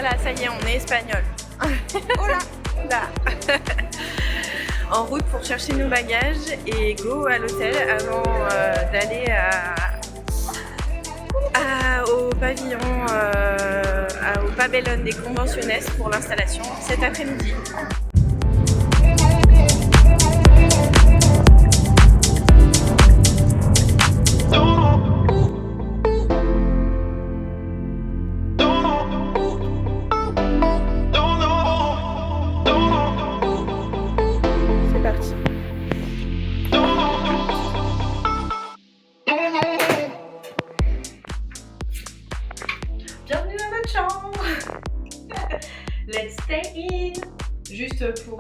Voilà, ça y est, on est espagnol. Hola. Là. En route pour chercher nos bagages et go à l'hôtel avant d'aller au pavillon, au pabellón des Convenciones pour l'installation cet après-midi. Bienvenue dans notre chambre. Let's stay in. Juste pour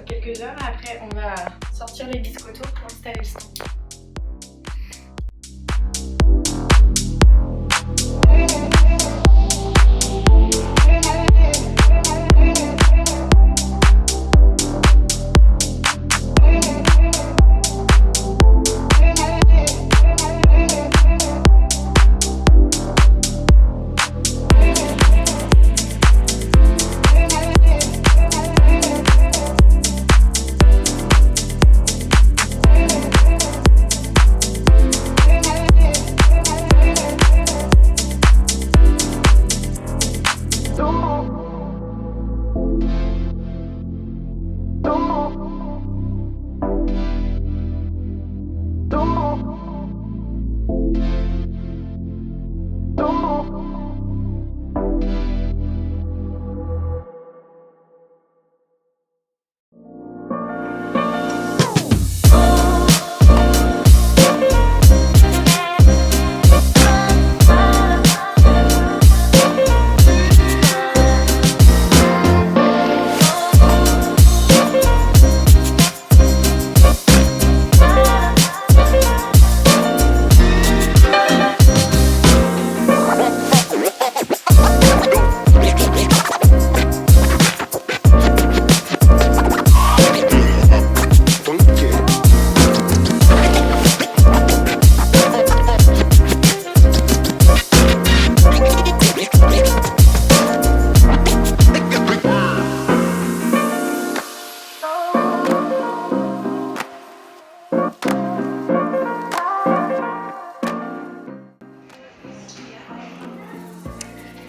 quelques heures, après on va sortir les biscottos pour installer le stand.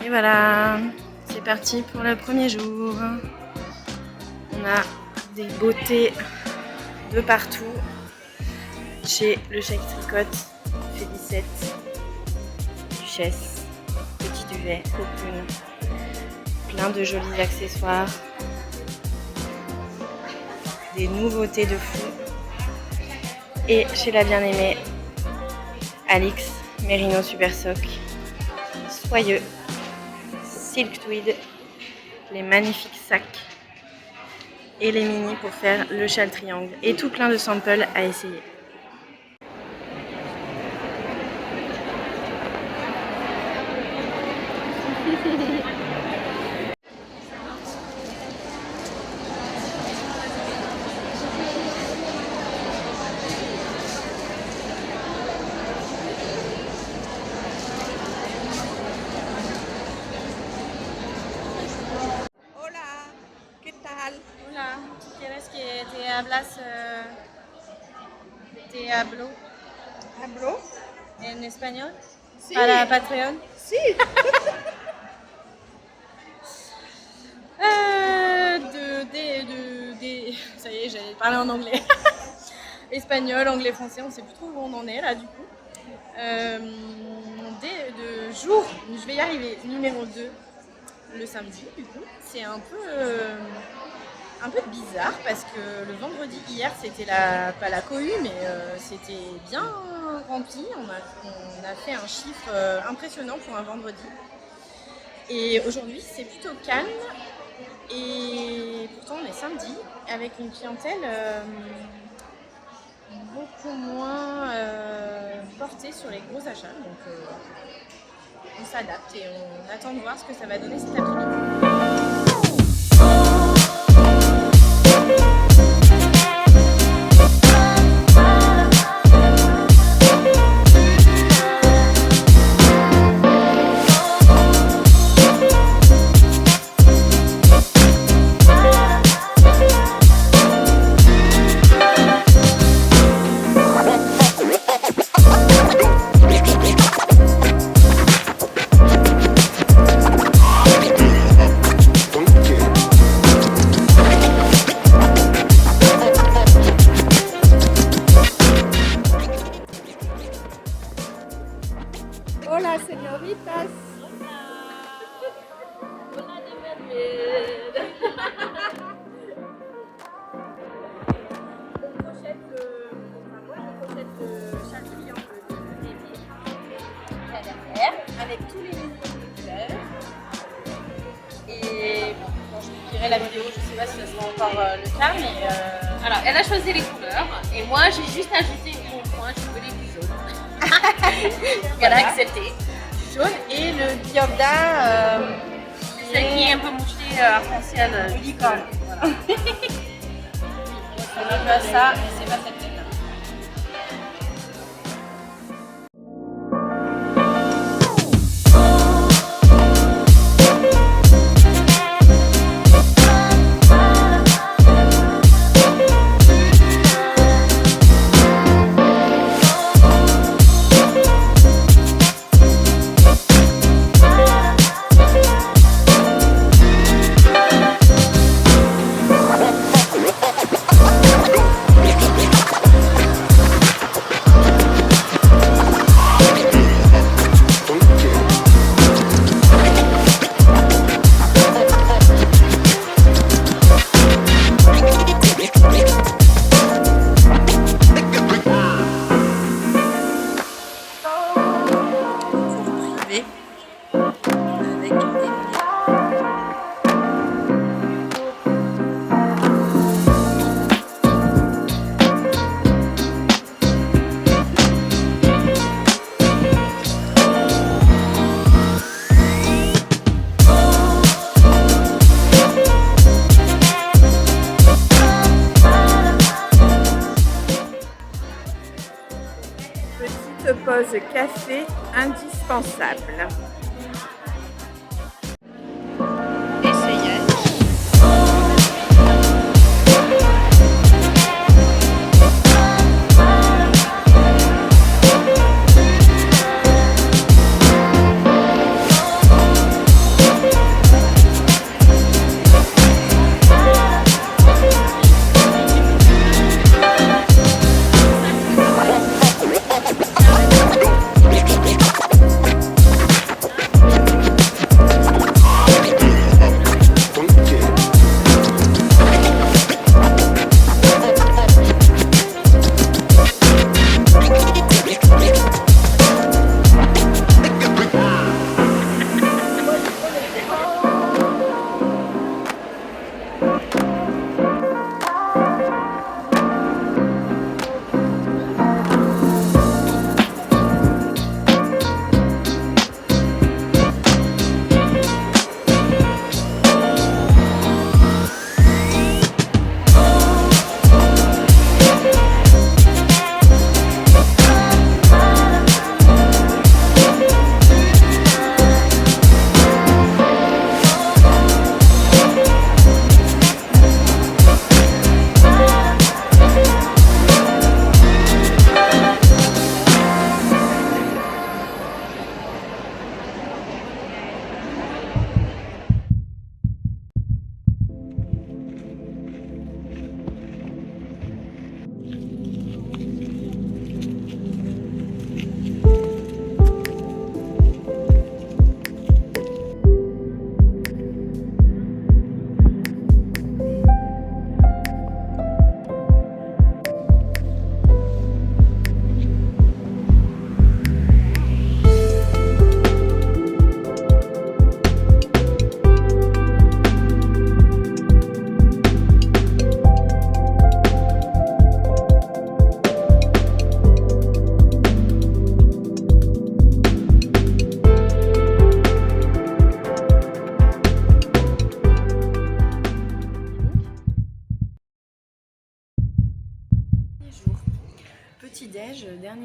Et voilà, c'est parti pour le premier jour. On a des beautés de partout. Chez le Chèque Tricotte, Félicette, Duchesse, Petit Duvet, Cocoon, plein de jolis accessoires, des nouveautés de fou. Et chez la bien-aimée, Alix, Merino Super Sock, Soyeux, Silk Tweed, les magnifiques sacs et les mini pour faire le châle triangle et tout plein de samples à essayer. Hola, ¿quieres que te hablo ¿Hablo? en español? Sí. Para Patreon. Sí. Ça y est, j'allais parler en anglais. Espagnol, anglais, français, on sait plus trop où on en est là du coup. jour où je vais y arriver, numéro 2, le samedi, du coup, c'est un peu bizarre parce que le vendredi hier, c'était pas la cohue, mais c'était bien rempli. On a fait un chiffre impressionnant pour un vendredi. Et aujourd'hui, c'est plutôt calme. Et pourtant, on est samedi avec une clientèle beaucoup moins portée sur les gros achats. Donc, on s'adapte et on attend de voir ce que ça va donner cet après-midi. Hola, señoritas. Hola de Madrid. On pochette moi je pochette chaque client de débit à derrière avec tous les milliers de couleurs. Et bon, je vous dirai la vidéo, je sais pas si ça sera encore le cas, mais Alors, elle a choisi les couleurs et moi j'ai juste ajouté mon point, je voulais du jaune. Elle a accepté. jaune et le Diorda Celle qui est un peu mouchetée arc-en-ciel. licorne. Voilà. On a pas ça, mais c'est pas cette tête-là. Petite pause café indispensable. Essayage.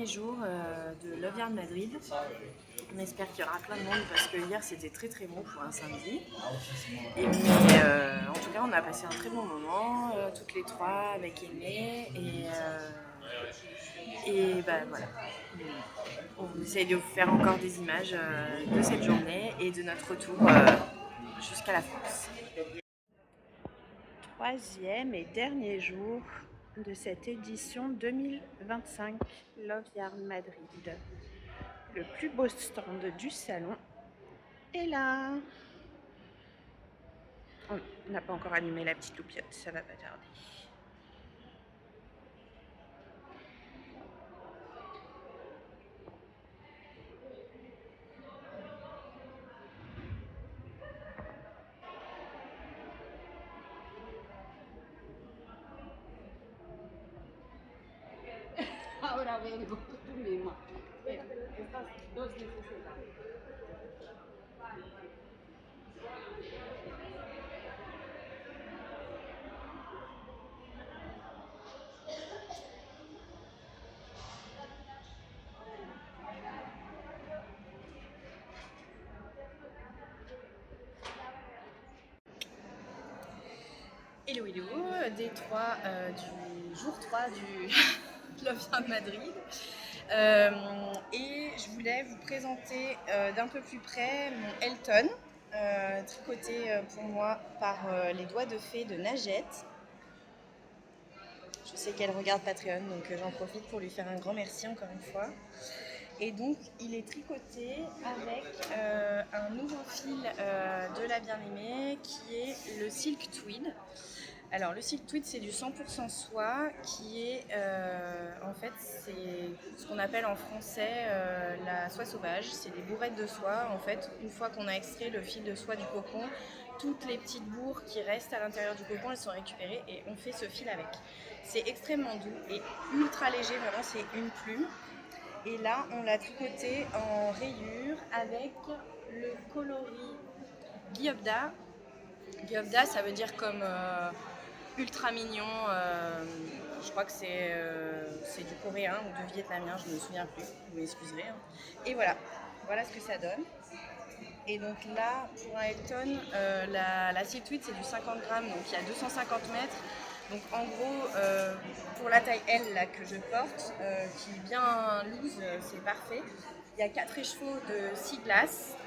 dernier jour de Love Yarn Madrid. On espère qu'il y aura plein de monde parce que hier c'était très très bon pour un samedi. Mais en tout cas on a passé un très bon moment, toutes les trois avec Aimée et bah voilà. On essaye de vous faire encore des images de cette journée et de notre retour jusqu'à la France. Troisième et dernier jour de cette édition 2025 Love Yarn Madrid. Le plus beau stand du salon est là. On n'a pas encore allumé la petite loupiote, ça va pas tarder. Ahora vengo, tú misma. Estas dos necesidades. Hello hello, day 3 du jour 3 du Love Yarn Madrid. Et je voulais vous présenter d'un peu plus près mon Elton, tricoté pour moi par les doigts de fée de Najette. Je sais qu'elle regarde Patreon, donc j'en profite pour lui faire un grand merci encore une fois. Et donc il est tricoté avec un nouveau fil de la bien-aimée qui est le Silk Tweed. Alors le Silk Tweed c'est du 100% soie qui est en fait c'est ce qu'on appelle en français la soie sauvage. C'est des bourrettes de soie. En fait une fois qu'on a extrait le fil de soie du cocon, toutes les petites bourres qui restent à l'intérieur du cocon elles sont récupérées et on fait ce fil avec. C'est extrêmement doux et ultra léger, vraiment c'est une plume. Et là on l'a tricoté en rayures avec le coloris Gyobda. Gyobda ça veut dire comme ultra mignon, je crois que c'est du coréen ou du vietnamien, je ne me souviens plus, vous m'excuserez. Et voilà ce que ça donne. Et donc là, pour un Elton, la Silk Tweed c'est du 50 grammes, donc il y a 250 mètres. Donc en gros, pour la taille L là, que je porte, qui est bien loose, c'est parfait. Il y a 4 écheveaux de 6 glaces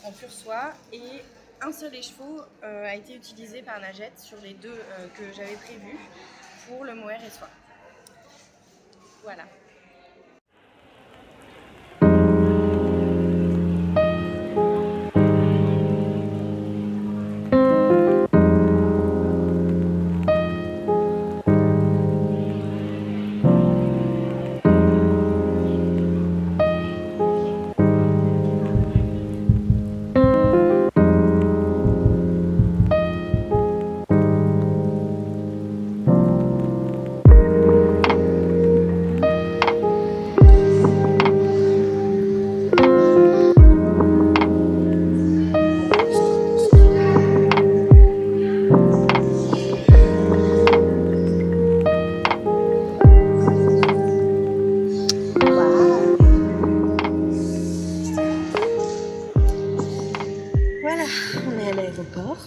en pure soie et un seul écheveau a été utilisé par Najette sur les deux que j'avais prévus pour le mohair et soie. Voilà. Voilà, on est à l'aéroport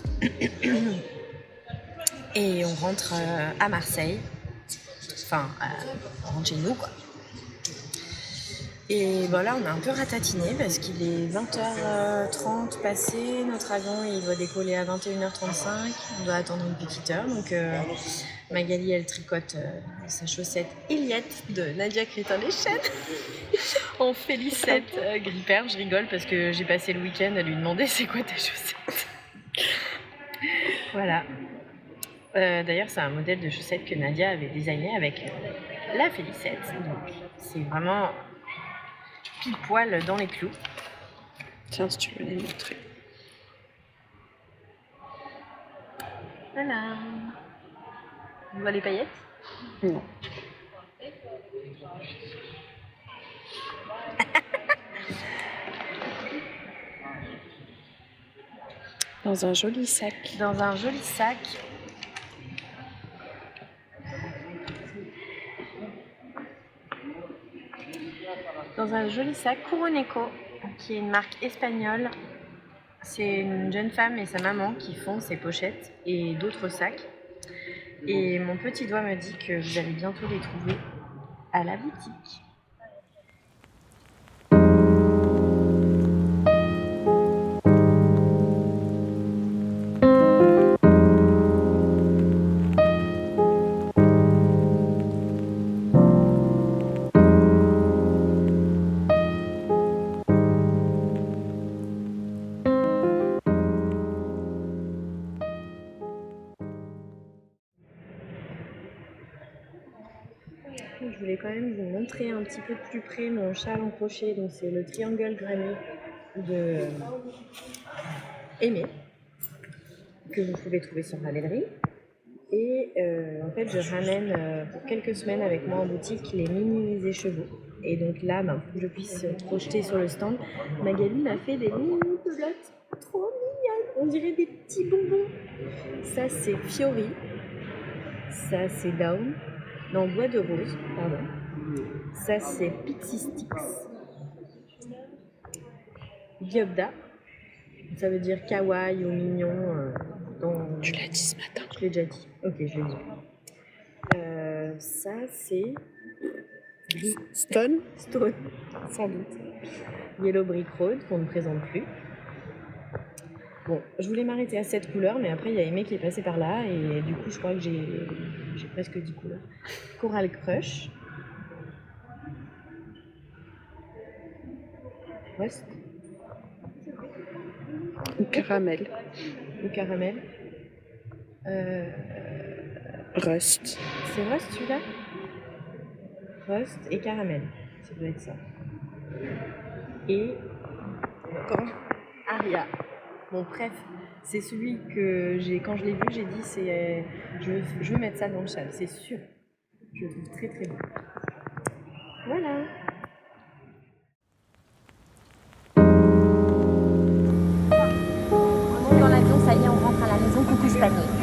et on rentre à Marseille, enfin on rentre chez nous quoi. Et bon là on a un peu ratatiné parce qu'il est 20h30 passé, notre avion il doit décoller à 21h35, on doit attendre une petite heure donc Magali elle tricote sa chaussette Eliette de Nadia Crétin-Deschênes en Félicette Gripper. Je rigole parce que j'ai passé le week-end à lui demander c'est quoi ta chaussette. Voilà. D'ailleurs c'est un modèle de chaussette que Nadia avait designé avec la Félicette, donc c'est vraiment pile poil dans les clous. Tiens, si tu veux les montrer. Voilà. On voit les paillettes? Non. Dans un joli sac. Dans un joli sac. dans un joli sac Kuroneko, qui est une marque espagnole. C'est une jeune femme et sa maman qui font ces pochettes et d'autres sacs. Et mon petit doigt me dit que vous allez bientôt les trouver à la boutique. Je voulais quand même vous montrer un petit peu de plus près mon châle en crochet. Donc c'est le Triangle Granny de Aimé, que vous pouvez trouver sur Ravelry. Et en fait je ramène pour quelques semaines avec moi en boutique les mini écheveaux. Et donc là, pour que je puisse projeter sur le stand, Magali m'a fait des mini pelotes trop mignonnes. On dirait des petits bonbons. Ça c'est Fiori. Ça c'est Down. Non, Bois de Rose, pardon. Ça, c'est Pixie Sticks. Diobda. Ça veut dire kawaii ou mignon. Tu l'as dit ce matin. Je l'ai déjà dit. Ok, je l'ai dit. Ça, c'est... Stone, sans doute. Yellow Brick Road, qu'on ne présente plus. Bon, je voulais m'arrêter à cette couleur, mais après, il y a Aimé qui est passé par là, et du coup, je crois que j'ai presque 10 couleurs. Coral Crush. Rust. ou caramel, Ou caramel. rust. C'est Rust celui-là? Rust et caramel. Ça doit être ça. Et encore Aria. Mon préf, c'est celui que quand je l'ai vu, j'ai dit je veux mettre ça dans le châle, c'est sûr. Je le trouve très très beau. Voilà. On monte dans l'avion, ça y est, on rentre à la maison, coucou ce panier.